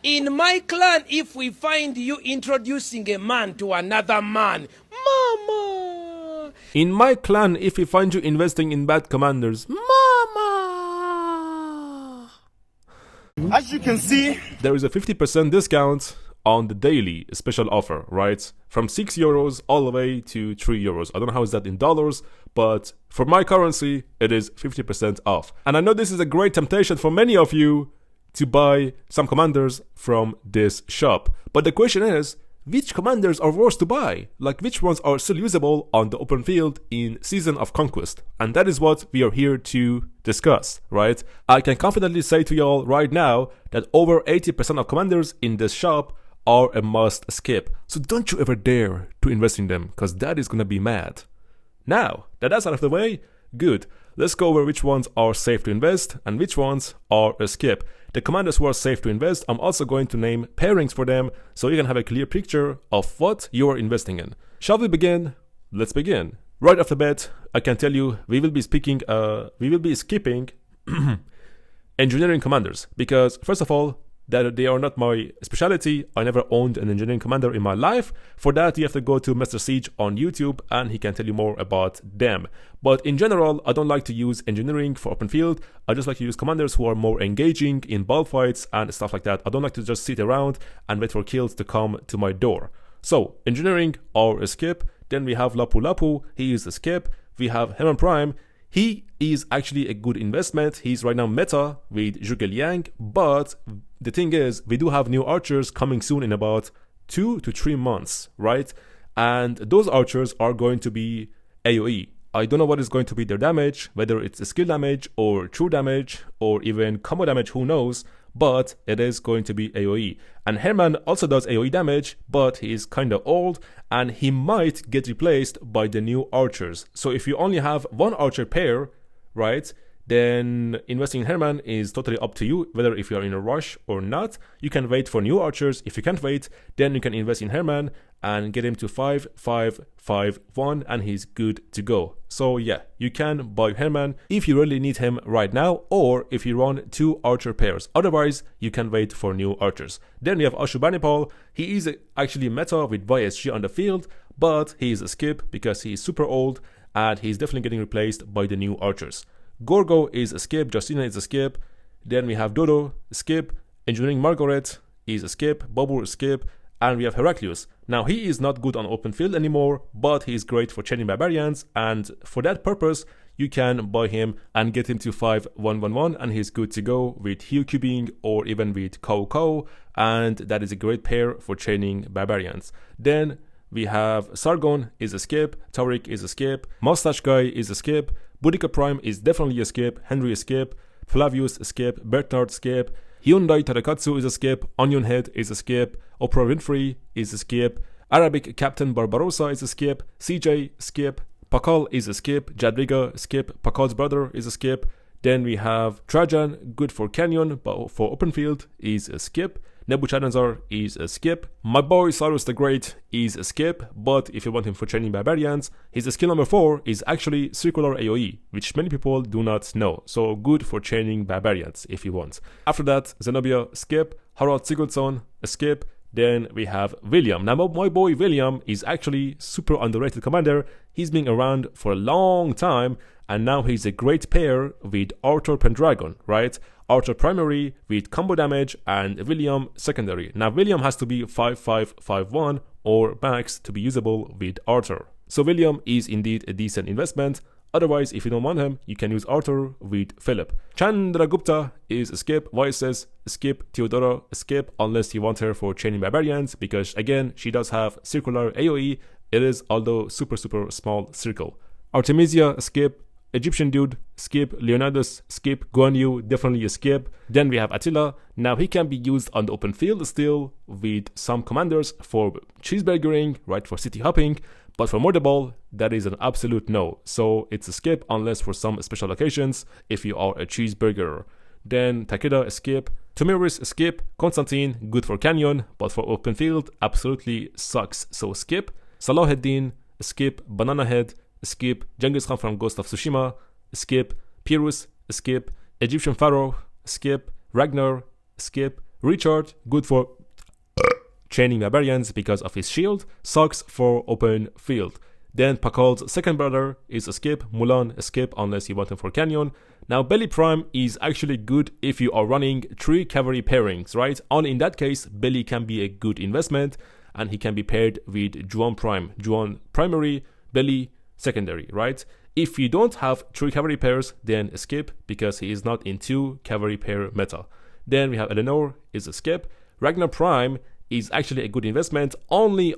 In my clan, if we find you introducing a man to another man, mama. In my clan, if we find you investing in bad commanders, mama. As you can see, there is a 50% discount on the daily special offer, right? From €6 all the way to €3. I don't know how is that in dollars, but for my currency, it is 50% off. And I know this is a great temptation for many of you to buy some commanders from this shop. But the question is, which commanders are worth to buy? Like, which ones are still usable on the open field in Season of Conquest? And that is what we are here to discuss, right? I can confidently say to y'all right now that over 80% of commanders in this shop are a must skip. So don't you ever dare to invest in them, because that is gonna be mad. Now that that's out of the way, good. Let's go over which ones are safe to invest and which ones are a skip. The commanders who are safe to invest, I'm also going to name pairings for them so you can have a clear picture of what you are investing in. Shall we begin? Let's begin. Right off the bat, I can tell you we will be skipping engineering commanders, because first of all, that they are not my specialty. I never owned an engineering commander in my life. For that, you have to go to Master Siege on YouTube and he can tell you more about them. But in general, I don't like to use engineering for open field. I just like to use commanders who are more engaging in ball fights and stuff like that. I don't like to just sit around and wait for kills to come to my door. So, engineering are a skip. Then we have 𝒟𝒹𝒹𝓎, he is a skip. We have Hermann Prime. He is actually a good investment. He's right now meta with Zhuge Liang, but the thing is, we do have new archers coming soon in about 2 to 3 months, right? And those archers are going to be AoE. I don't know what is going to be their damage, whether it's a skill damage or true damage or even combo damage, who knows, but it is going to be AoE. And Hermann also does AoE damage, but he is kinda old and he might get replaced by the new archers. So if you only have one archer pair, right, then investing in Hermann is totally up to you, whether if you're in a rush or not. You can wait for new archers. If you can't wait, then you can invest in Hermann and get him to 5-5-5-1 and he's good to go. So yeah, you can buy Hermann if you really need him right now, or if you run 2 archer pairs. Otherwise, you can wait for new archers. Then you have 𝒟𝒹𝒹𝓎. He is actually meta with YSG on the field, but he is a skip because he is super old and he's definitely getting replaced by the new archers. Gorgo is a skip, Justina is a skip, then we have Dodo, skip, Engineering Margaret is a skip, Bobur is a skip, and we have Heraclius. Now he is not good on open field anymore, but he is great for chaining barbarians, and for that purpose, you can buy him and get him to 5-1-1-1, and he's good to go with Hugh Cubing or even with 𝒟𝒹𝒹𝓎, and that is a great pair for chaining barbarians. Then we have Sargon is a skip, Taurik is a skip, Mustache Guy is a skip, Boudica Prime is definitely a skip, Henry a skip, Flavius a skip, Bernard skip, Hyundai Tarakatsu is a skip, Onion Head is a skip, Oprah Winfrey is a skip, Arabic Captain Barbarossa is a skip, CJ skip, Pakal is a skip, Jadwiga skip, Pakal's brother is a skip. Then we have Trajan, good for Canyon, but for open field is a skip. Nebuchadnezzar is a skip. My boy Cyrus the Great is a skip, but if you want him for training barbarians, his skill number 4 is actually circular AoE, which many people do not know. So good for training barbarians if you want. After that, Zenobia, skip. Harald Sigurdsson, a skip. Then we have William. Now my boy William is actually super underrated commander. He's been around for a long time, and now he's a great pair with Arthur Pendragon, right? Arthur primary with combo damage and William secondary. Now William has to be 5-5-5-1 or max to be usable with Arthur. So William is indeed a decent investment. Otherwise, if you don't want him, you can use Arthur with Philip. Chandragupta is a skip. YSS, skip. Theodora, skip, unless you want her for chaining barbarians, because again, she does have circular AoE. It is, although super small circle. Artemisia, skip. Egyptian dude, skip. Leonidas, skip. Guan Yu, definitely a skip. Then we have Attila. Now he can be used on the open field still with some commanders for cheeseburgering, right, for city hopping. But for murder ball, that is an absolute no. So it's a skip unless for some special occasions if you are a cheeseburger. Then Takeda, a skip. Tomiris, a skip. Constantine, good for canyon, but for open field, absolutely sucks. So skip. Salahuddin, a skip. Banana Head, a skip. Genghis Khan from Ghost of Tsushima, a skip. Pyrrhus, a skip. Egyptian Pharaoh, a skip. Ragnar, a skip. Richard, good for chaining barbarians because of his shield. Sucks for open field. Then Pakol's second brother is a skip. Mulan, a skip unless you want him for canyon. Now Belly Prime is actually good if you are running 3 cavalry pairings, right? Only in that case, Belly can be a good investment, and he can be paired with 𝒟𝒏 Prime. 𝒟𝒏 primary, Belly secondary, right? If you don't have 3 cavalry pairs, then skip, because he is not in 2 cavalry pair meta. Then we have Eleanor, is a skip. Ragnar Prime is actually a good investment only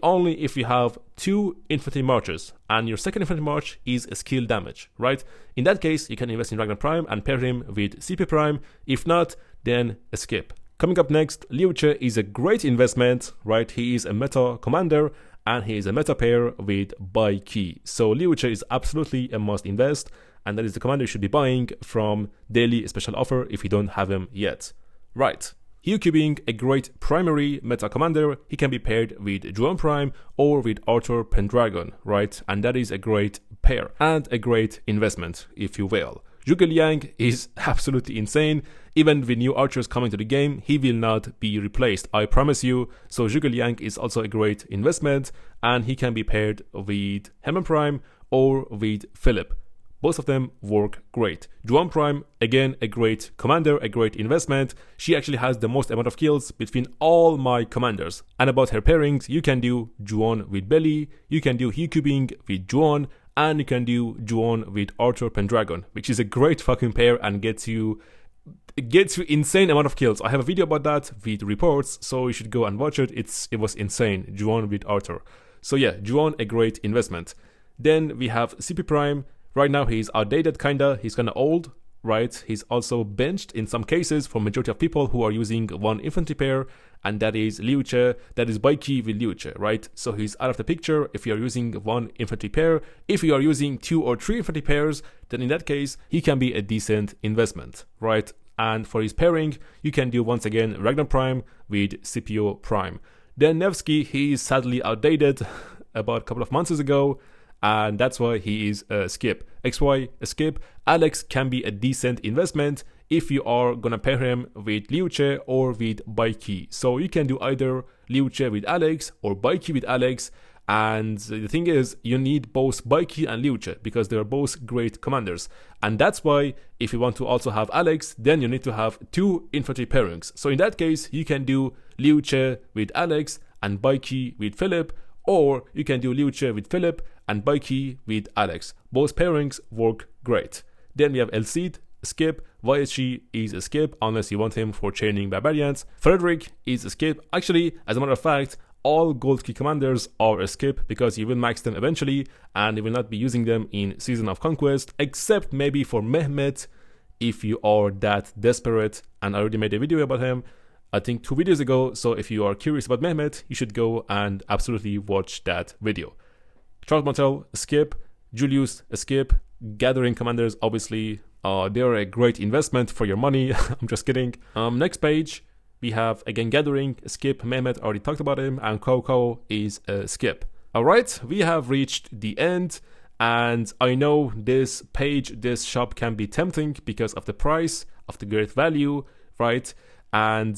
if you have 2 infantry marches and your second infantry march is a skill damage, right? In that case, you can invest in Ragnar Prime and pair him with 𝒟𝒏 Prime. If not, then a skip. Coming up next, 𝒟𝒏 is a great investment, right? He is a meta commander and he is a meta pair with buy key. So 𝒟𝒏 is absolutely a must invest, and that is the commander you should be buying from daily special offer if you don't have him yet. Right. Hyuki being a great primary meta commander, he can be paired with 𝒟𝒏 Prime or with Arthur Pendragon, right? And that is a great pair and a great investment, if you will. Zhuge Liang is absolutely insane. Even with new archers coming to the game, he will not be replaced, I promise you. So Zhuge Liang is also a great investment, and he can be paired with Hermann Prime or with Philip. Both of them work great. 𝒟𝒏 Prime, again, a great commander, a great investment. She actually has the most amount of kills between all my commanders. And about her pairings, you can do 𝒟𝒏 with Belly, you can do Hyuki Bing with 𝒟𝒏, and you can do 𝒟𝒏 with Arthur Pendragon, which is a great fucking pair and gets you insane amount of kills. I have a video about that with reports, so you should go and watch it. It was insane, 𝒟𝒏 with Arthur. So yeah, 𝒟𝒏, a great investment. Then we have 𝒟𝒏 Prime. Right now he's outdated kinda, he's kinda old, right? He's also benched in some cases for majority of people who are using 1 infantry pair, and that is 𝒟𝒏, that is buy key with 𝒟𝒏, right? So he's out of the picture if you are using 1 infantry pair. If you are using 2 or 3 infantry pairs, then in that case, he can be a decent investment, right? And for his pairing, you can do once again Ragnar Prime with 𝒟𝒏 Prime. Then Nevsky, he is sadly outdated about a couple of months ago, and that's why he is a skip. XY, a skip. Alex can be a decent investment if you are gonna pair him with 𝒟𝒏 or with buy key. So you can do either 𝒟𝒏 with Alex or buy key with Alex, and the thing is, you need both buy key and 𝒟𝒏 because they are both great commanders. And that's why if you want to also have Alex, then you need to have 2 infantry pairings. So in that case, you can do 𝒟𝒏 with Alex and buy key with Philip, or you can do 𝒟𝒏 with Philip and buy key with Alex. Both pairings work great. Then we have El Cid, skip. YSG is a skip unless you want him for chaining barbarians. Frederick is a skip. Actually, as a matter of fact, all gold key commanders are a skip because you will max them eventually and you will not be using them in Season of Conquest, except maybe for Mehmet if you are that desperate, and I already made a video about him, I think 2 videos ago. So if you are curious about Mehmet, you should go and absolutely watch that video. Charles Martel, a skip. Julius, a skip. Gathering commanders, obviously, they are a great investment for your money. I'm just kidding. Next page, we have again Gathering, a skip. Mehmet, already talked about him, and 𝒟𝒏 is a skip. Alright, we have reached the end, and I know this page, this shop can be tempting because of the price, of the great value, right? And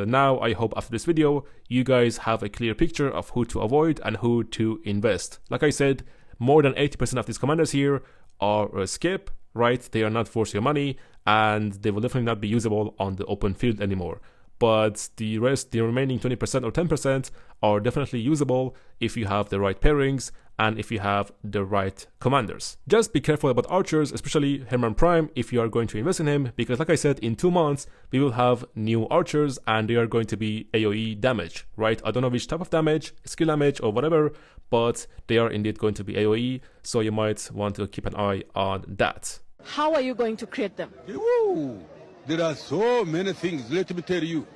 now I hope after this video, you guys have a clear picture of who to avoid and who to invest. Like I said, more than 80% of these commanders here are a skip, right? They are not worth your money, and they will definitely not be usable on the open field anymore. But the rest, the remaining 20% or 10% are definitely usable if you have the right pairings and if you have the right commanders. Just be careful about archers, especially Hermann Prime, if you are going to invest in him, because like I said, in 2 months, we will have new archers and they are going to be AoE damage, right? I don't know which type of damage, skill damage or whatever, but they are indeed going to be AoE, so you might want to keep an eye on that. How are you going to create them? Ooh, there are so many things, let me tell you.